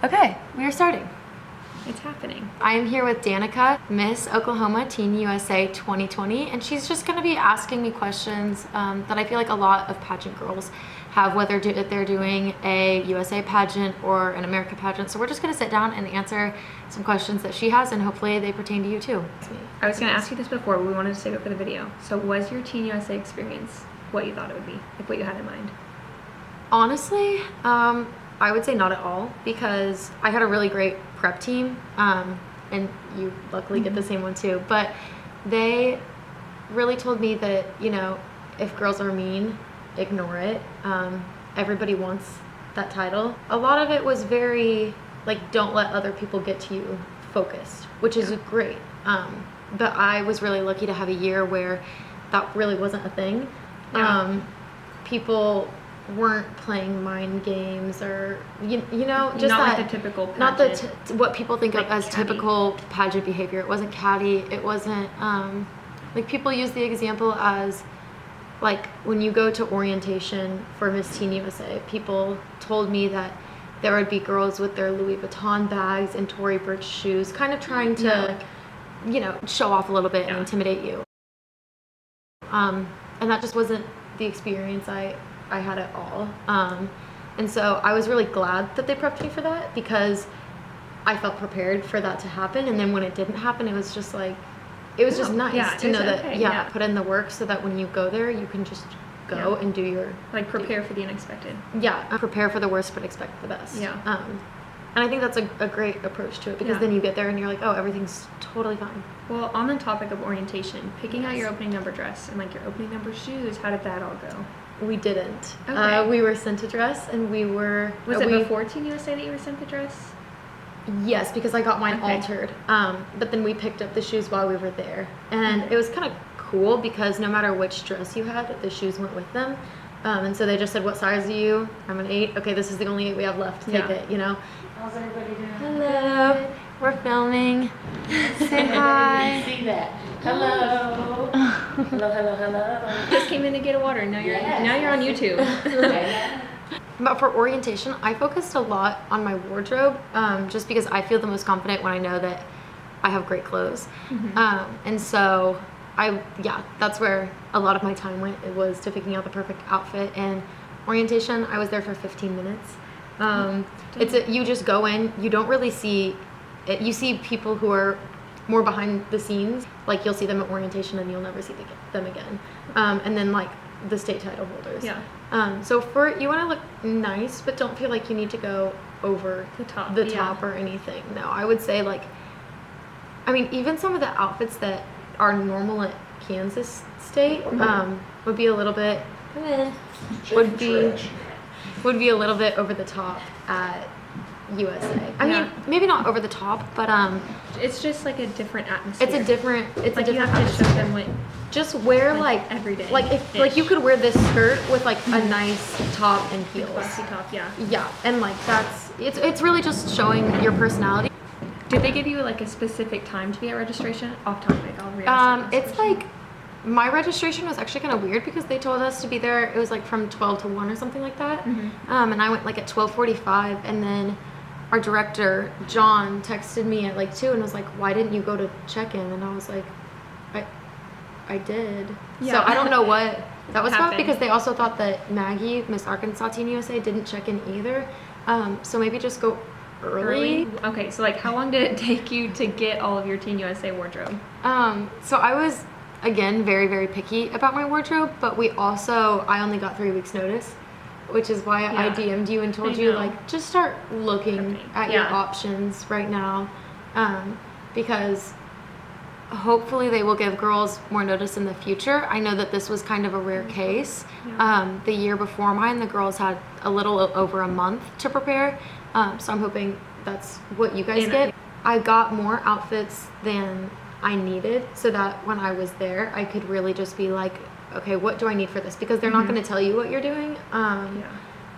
Okay, we are starting. It's happening. I am here with Danica, Miss Oklahoma Teen USA 2020, and she's just going to be asking me questions that I feel like a lot of pageant girls have, whether they're doing a USA pageant or an America pageant. So we're just going to sit down and answer some questions that she has, and hopefully they pertain to you too. I was going to ask you this before, but we wanted to save it for the video. So was your Teen USA experience what you thought it would be? Like what you had in mind? Honestly, I would say not at all, because I had a really great prep team, and you luckily get the same one too, but they really told me that, you know, if girls are mean, ignore it. Everybody wants that title. A lot of it was very, like, don't let other people get to you focused, which is great. But I was really lucky to have a year where that really wasn't a thing. People weren't playing mind games, or you know, just not that, like the typical pageant, not the what people think like of as catty. typical pageant behavior. It wasn't catty. It wasn't like, people use the example as, like, when you go to orientation for Miss Teen USA, people told me that there would be girls with their Louis Vuitton bags and Tory Burch shoes, kind of trying to, you know, show off a little bit and intimidate you. And that just wasn't the experience I had at all. And so I was really glad that they prepped me for that, because I felt prepared for that to happen. And then when it didn't happen, it was just like, it was just nice to know that, put in the work so that when you go there, you can just go and do your... Like, prepare for the unexpected. Yeah, prepare for the worst but expect the best. Yeah. And I think that's a great approach to it, because then you get there and you're like, oh, everything's totally fine. Well, on the topic of orientation, picking out your opening number dress and, like, your opening number shoes, how did that all go? We didn't. Okay. We were sent a dress, and we were... Was it before Teen USA that you were sent the dress? Yes, because I got mine altered. But then we picked up the shoes while we were there. And it was kind of cool, because no matter which dress you had, the shoes went with them. And so they just said, what size are you? I'm an 8. Okay, this is the only 8 we have left. Take it, you know? How's everybody doing? Hello. Good. We're filming. Say hi. I see that. Hello. hello. Just came in to get a water. Now you're on YouTube. But for orientation, I focused a lot on my wardrobe, just because I feel the most confident when I know that I have great clothes. And so that's where a lot of my time went. It was to picking out the perfect outfit. And orientation, I was there for 15 minutes. You just go in, you don't really see it. You see people who are more behind the scenes, like you'll see them at orientation and you'll never see them again. And then, like, the state title holders. So you want to look nice, but don't feel like you need to go over the top or anything. No, I would say, like, I mean, even some of the outfits that are normal at Kansas State would be a little bit would be a little bit over the top at USA. I mean, maybe not over the top, but it's just like a different atmosphere. It's a different you have to show them what. Just wear, like every day. Like, if like you could wear this skirt with, like, a nice top and heels. Classy top, Yeah, and, like, it's really just showing your personality. Did they give you, like, a specific time to be at registration? Off topic, I'll re-ask It's like, my registration was actually kind of weird, because they told us to be there, it was like from 12 to 1 or something like that. And I went, like, at 12:45, and then our director, John, texted me at, like, 2 and was like, why didn't you go to check-in? And I was like, I did. So I don't know what that was about, because they also thought that Maggie, Miss Arkansas Teen USA, didn't check in either. So maybe just go early. Okay, so, like, how long did it take you to get all of your Teen USA wardrobe? So I was, again, very, very picky about my wardrobe, but I only got 3 weeks notice, which is why I DM'd you and told you, like, just start looking at your options right now, because hopefully they will give girls more notice in the future. I know that this was kind of a rare case. The year before mine, the girls had a little over a month to prepare, so I'm hoping that's what you guys get. I got more outfits than I needed, so that when I was there, I could really just be like, okay, what do I need for this? Because they're not going to tell you what you're doing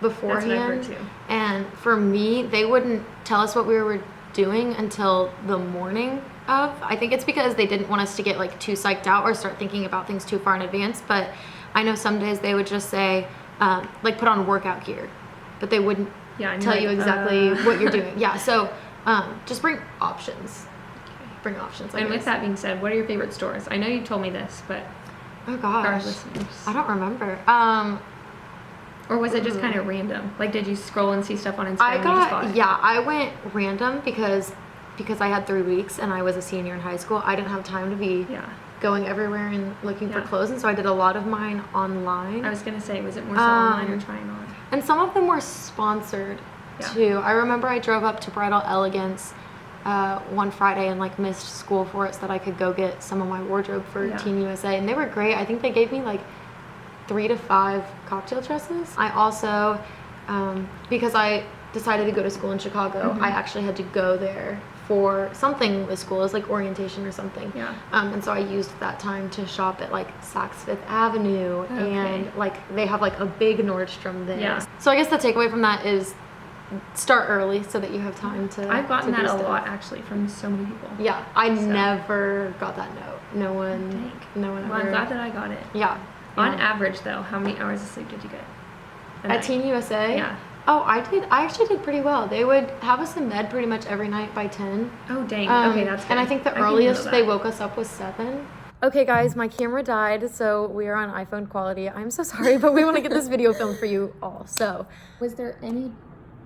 beforehand. That's what I heard too. And for me, they wouldn't tell us what we were doing until the morning of. I think it's because they didn't want us to get, like, too psyched out or start thinking about things too far in advance. But I know some days they would just say, like, put on workout gear, but they wouldn't Yeah, and tell you're you like, exactly what you're doing. Yeah, so just bring options. Bring options. And with that being said, what are your favorite stores? I know you told me this, but oh for our gosh, listeners. I don't remember. Or was it just kind of random? Like, did you scroll and see stuff on Instagram and you just bought it? Yeah, I went random because I had 3 weeks and I was a senior in high school. I didn't have time to be going everywhere and looking for clothes, and so I did a lot of mine online. I was gonna say, was it more so online or trying on? And some of them were sponsored too. I remember I drove up to Bridal Elegance one Friday and like missed school for it so that I could go get some of my wardrobe for Teen USA, and they were great. I think they gave me like 3 to 5 cocktail dresses. I also, because I decided to go to school in Chicago, I actually had to go there for something with school. It was like orientation or something. Yeah. And so I used that time to shop at like Saks Fifth Avenue, and like they have like a big Nordstrom there. Yeah. So I guess the takeaway from that is start early so that you have time to. I've gotten that a lot actually from so many people. Yeah, I never got that note. No one Well, ever. I'm glad that I got it. Yeah. On average, though, how many hours of sleep did you get? At Teen USA? Yeah. Oh, I actually did pretty well. They would have us in bed pretty much every night by 10. Oh, dang. Okay, that's good. And I think the earliest they woke us up was 7. Okay, guys, my camera died, so we are on iPhone quality. I'm so sorry, but we want to get this video filmed for you all. So, was there any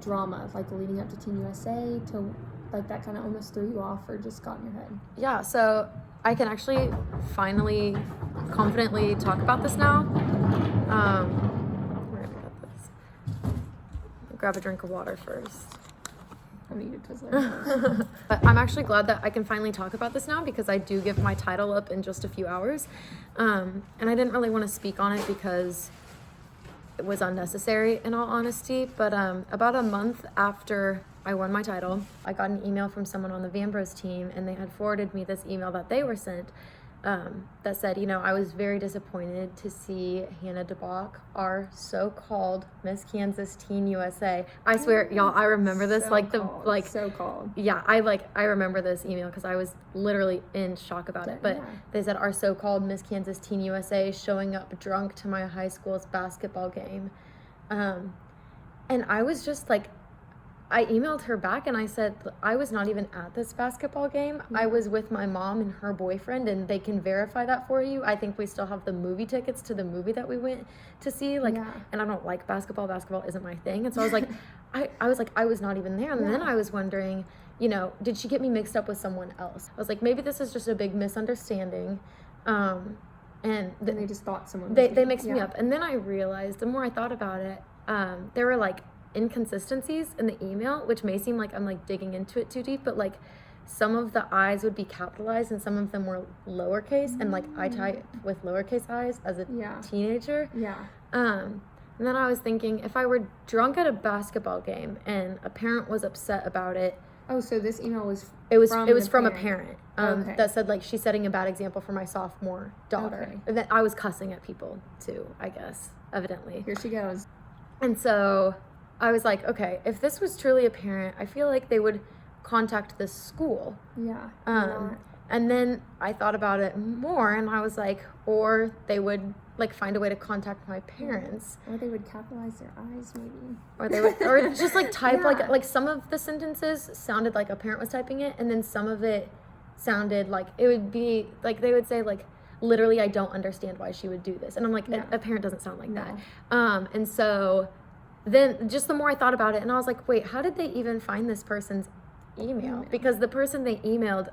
drama, like leading up to Teen USA, to like that kind of almost threw you off or just got in your head? Yeah, so I can actually finally confidently talk about this now. We're gonna get this. Grab a drink of water first. I need a Twizzler. But I'm actually glad that I can finally talk about this now because I do give my title up in just a few hours. And I didn't really want to speak on it because it was unnecessary in all honesty. But about a month after I won my title, I got an email from someone on the Vanbros team, and they had forwarded me this email that they were sent that said, you know, I was very disappointed to see Hannah DeBach, our so-called Miss Kansas Teen USA. I swear, y'all, I remember this So-called. Yeah, I remember this email because I was literally in shock about it. But they said our so-called Miss Kansas Teen USA showing up drunk to my high school's basketball game, and I was just like, I emailed her back and I said, I was not even at this basketball game. I was with my mom and her boyfriend, and they can verify that for you. I think we still have the movie tickets to the movie that we went to see. And I don't like basketball. Basketball isn't my thing. And so I was like, I was like, I was not even there. And then I was wondering, you know, did she get me mixed up with someone else? I was like, maybe this is just a big misunderstanding. And they just thought someone they mixed me up. And then I realized, the more I thought about it, there were like inconsistencies in the email, which may seem like I'm like digging into it too deep, but like some of the I's would be capitalized and some of them were lowercase, and like I type with lowercase I's as a teenager. And then I was thinking, if I were drunk at a basketball game and a parent was upset about it. Oh, so this email was from a parent that said like she's setting a bad example for my sophomore daughter. And then I was cussing at people too, I guess, evidently. Here she goes. And so I was like, okay, if this was truly a parent, I feel like they would contact the school. And then I thought about it more, and I was like, or they would like find a way to contact my parents. Or they would capitalize their I's maybe. Or they would, or just like type like some of the sentences sounded like a parent was typing it, and then some of it sounded like it would be like they would say like, literally, I don't understand why she would do this. And I'm like, a parent doesn't sound like that. And so then just the more I thought about it, and I was like, wait, how did they even find this person's email? Because the person they emailed,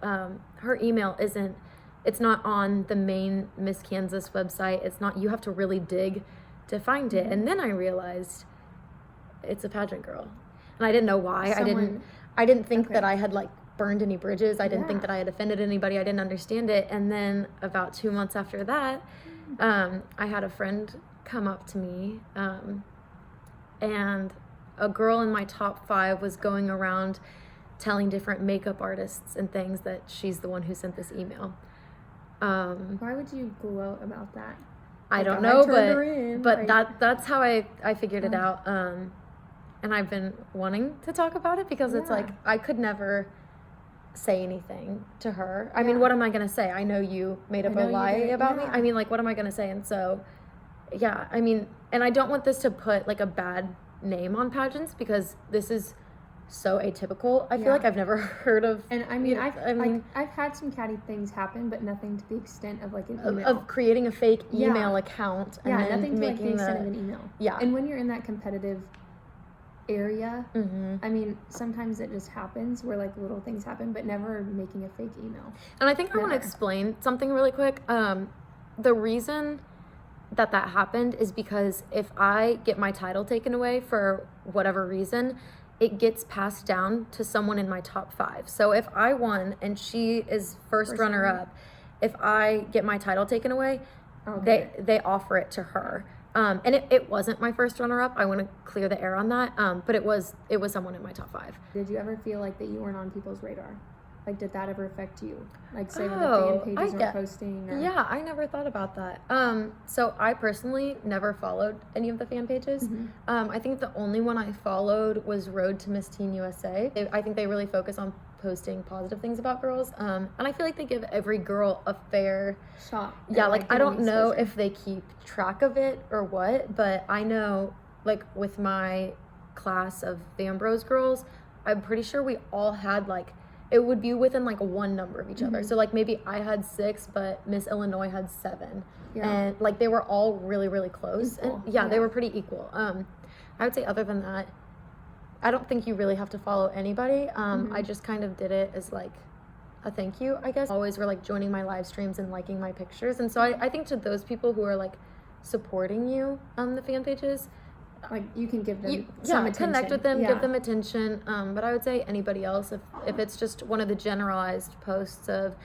her email it's not on the main Miss Kansas website. It's not, you have to really dig to find it. And then I realized it's a pageant girl. And I didn't know why. I didn't think that I had like burned any bridges. I didn't think that I had offended anybody. I didn't understand it. And then about 2 months after that, I had a friend come up to me, and a girl in my top 5 was going around telling different makeup artists and things that she's the one who sent this email. Why would you gloat about that? I don't know, but that's how I figured it out. And I've been wanting to talk about it because it's like I could never say anything to her. I mean, what am I going to say? I know you made up a lie about me. I mean, like, what am I going to say? And so, I mean, and I don't want this to put like a bad name on pageants because this is so atypical. I feel Yeah. like I've never heard of. And I mean, I mean, I've had some catty things happen, but nothing to the extent of like an of, email. of creating a fake Yeah. email account and Yeah, then nothing to like making the extent of an email. Yeah. And when you're in that competitive area, Mm-hmm. I mean, sometimes it just happens where like little things happen, but never making a fake email. And I think I want to Never. explain something really quick. The reason that happened is because if I get my title taken away for whatever reason, it gets passed down to someone in my top 5. So if I won and she is first runner up, if I get my title taken away, Okay. they offer it to her. And it wasn't my first runner up. I want to clear the air on that. But it was someone in my top 5. Did you ever feel like that you weren't on people's radar? Like, did that ever affect you? Like, say when Oh, the fan pages weren't posting? Or... Yeah, I never thought about that. So I personally never followed any of the fan pages. Mm-hmm. I think the only one I followed was Road to Miss Teen USA. I think they really focus on posting positive things about girls. And I feel like they give every girl a fair shot. Yeah, and, like I don't giving know exposure. if they keep track of it or what, but I know like with my class of Vanbros girls, I'm pretty sure we all had like it would be within like one number of each other. Mm-hmm. So like maybe I had 6, but Miss Illinois had 7. Yeah. And like they were all really, really close. Equal. And yeah, they Yeah. were pretty equal. I would say other than that, I don't think you really have to follow anybody. Mm-hmm. I just kind of did it as like a thank you, I guess. Always were like joining my live streams and liking my pictures. And so I think to those people who are like supporting you on the fan pages, Like, you can give them you, some yeah, attention. connect with them, Yeah. give them attention. But I would say anybody else, if it's just one of the generalized posts of,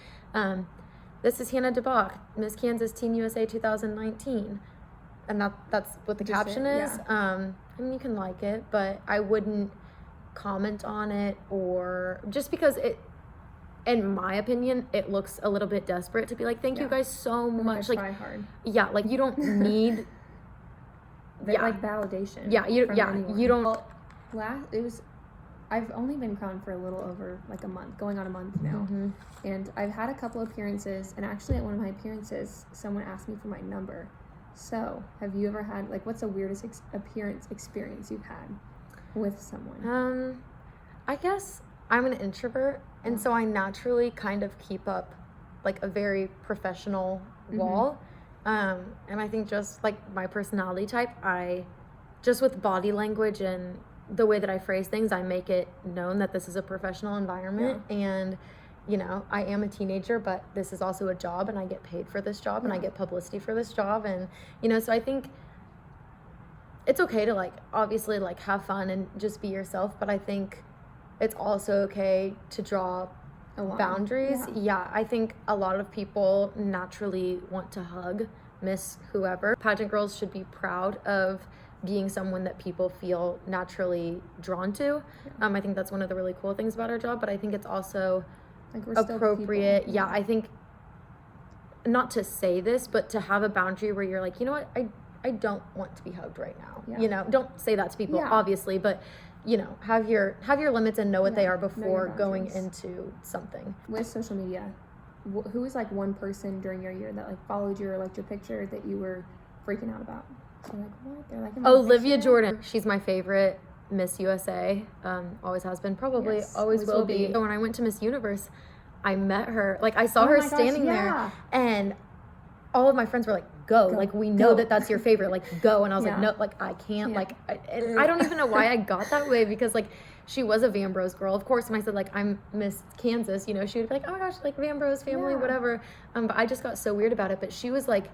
this is Hannah DeBach, Miss Kansas Teen USA 2019, and that's what the Just caption it, is. I mean, you can like it, but I wouldn't comment on it, or just because it, in my opinion, it looks a little bit desperate to be like, thank you Yeah. guys so Like, much. I Like, try hard. yeah, like you don't need. Yeah. Like validation. Yeah, you from yeah anyone. you don't. Well, I've only been crowned for a little over like a month, going on a month now. Mhm. And I've had a couple appearances, and actually at one of my appearances, someone asked me for my number. So, have you ever had, like, what's the weirdest appearance experience you've had with someone? I guess I'm an introvert, and so I naturally kind of keep up like a very professional wall. And I think just like my personality type, I just with body language and the way that I phrase things, I make it known that this is a professional environment. And you know, I am a teenager, but this is also a job, and I get paid for this job, and I get publicity for this job. And you know, so I think it's okay to like obviously like have fun and just be yourself, but I think it's also okay to draw A line. boundaries. Yeah. I think a lot of people naturally want to hug Miss whoever. Pageant girls should be proud of being someone that people feel naturally drawn to. I think that's one of the really cool things about our job, but I think it's also Like, we're still appropriate. people. Yeah, I think not to say this, but to have a boundary where you're like, you know what, I don't want to be hugged right now. Yeah. You know, don't say that to people, Yeah. obviously, but you know, have your limits and know what they Yeah, are know your before going boundaries. into something. With social media, who was like one person during your year that like followed you or liked your picture that you were freaking out about? So like, what? They're like, Olivia Jordan, she's my favorite Miss USA. Always has been, probably Yes, always will be. So when I went to Miss Universe, I met her. Like I saw Oh her my gosh, standing yeah. there, and all of my friends were like, go. Like, we know Go. that that's your favorite, like, go. And I was like, Yeah. no, like, I can't. Yeah. Like, I don't even know why I got that way, because like she was a Vanbros girl, of course. And I said like, I'm Miss Kansas, you know, she would be like, oh my gosh, like Vanbros family, Yeah. whatever. But I just got so weird about it. But she was like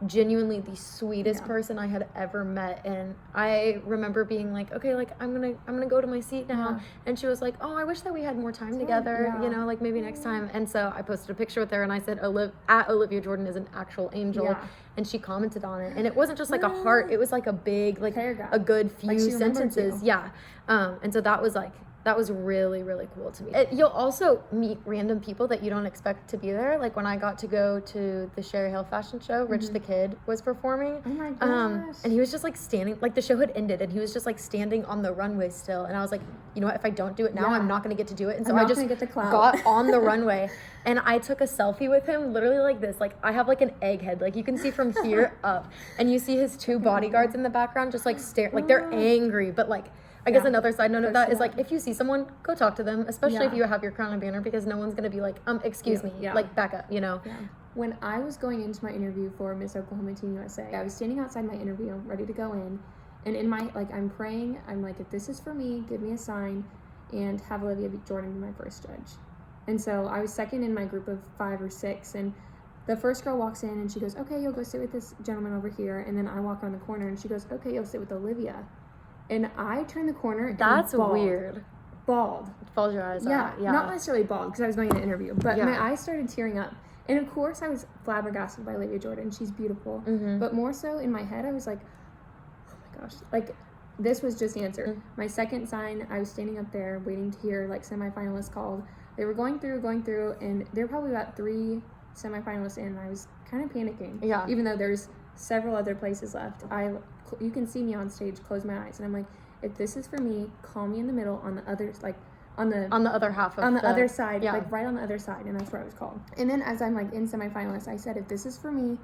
genuinely the sweetest Yeah. person I had ever met. And I remember being like, okay, like I'm gonna go to my seat now. Yeah. And she was like, oh, I wish that we had more time together, yeah. you know, like maybe next time. And so I posted a picture with her, and I said, Olivia Jordan is an actual angel. Yeah. And she commented on it, and it wasn't just like a heart, it was like a big, like Paragraph. a good few Like, she remembered sentences. you. Yeah. And so that was like that was really, really cool to me. You'll also meet random people that you don't expect to be there. Like when I got to go to the Sherry Hill fashion show, Rich the Kid was performing. Oh my gosh. And he was just like standing, like the show had ended and he was just like standing on the runway still. And I was like, you know what, if I don't do it now, Yeah. I'm not going to get to do it. And so I'm I not just gonna get the clout. got on the runway and I took a selfie with him literally like this. Like I have like an egg head, like you can see from here up, and you see his 2 bodyguards in the background just like stare, like they're angry, but like, I guess another side note of that is like, if you see someone, go talk to them, especially if you have your crown and banner, because no one's gonna be like, excuse me, like back up, you know? Yeah. When I was going into my interview for Miss Oklahoma Teen USA, I was standing outside my interview, ready to go in, and in my, like, I'm praying, I'm like, if this is for me, give me a sign, and have Olivia Jordan be my first judge. And so I was second in my group of 5 or 6, and the first girl walks in, and she goes, okay, you'll go sit with this gentleman over here, and then I walk around the corner, and she goes, okay, you'll sit with Olivia. And I turned the corner. That's and weird. Bawled. Bulge your eyes out. Yeah. Not necessarily bawled because I was going to an interview, but my eyes started tearing up. And of course, I was flabbergasted by Olivia Jordan. She's beautiful. But more so in my head, I was like, oh my gosh, like this was just answered. My second sign, I was standing up there waiting to hear like semifinalists called. They were going through, and they were probably about 3 semifinalists in. And I was kind of panicking. Yeah. Even though there's several other places left. You can see me on stage, close my eyes, and I'm like, if this is for me, call me in the middle on the other, like, on the other half of the other side, yeah. like right on the other side, and that's where I was called. And then as I'm like in semifinalists, I said, if this is for me,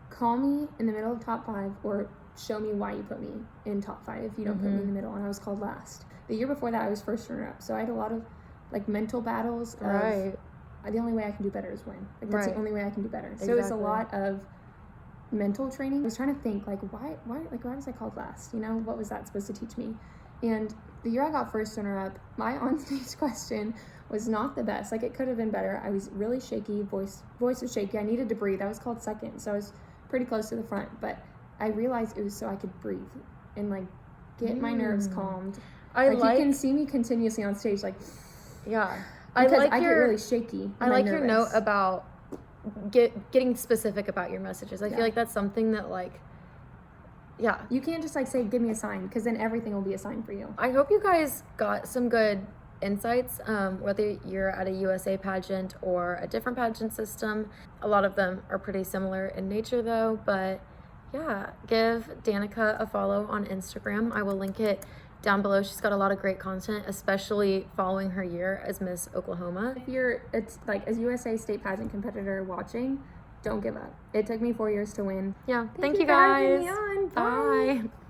call me in the middle of top 5, or show me why you put me in top 5 if you don't put me in the middle. And I was called last. The year before that, I was first runner-up, so I had a lot of like mental battles. Right. The only way I can do better is win. Like that's the only way I can do better. So it's a lot of mental training. I was trying to think like why was I called last? You know, what was that supposed to teach me? And the year I got first runner up, my onstage question was not the best. Like it could have been better. I was really shaky, voice was shaky. I needed to breathe. I was called second, so I was pretty close to the front, but I realized it was so I could breathe and like get my nerves calmed. You can see me continuously on stage like because I get really shaky. I like your note about getting specific about your messages. I feel like that's something that like you can't just like say give me a sign, because then everything will be a sign for you. I hope you guys got some good insights, whether you're at a USA pageant or a different pageant system. A lot of them are pretty similar in nature though, but give Danica a follow on Instagram. I will link it down below. She's got a lot of great content, especially following her year as Miss Oklahoma. If it's like a USA state pageant competitor watching, don't give up. It took me 4 years to win. Thank you for having guys. me on. Bye.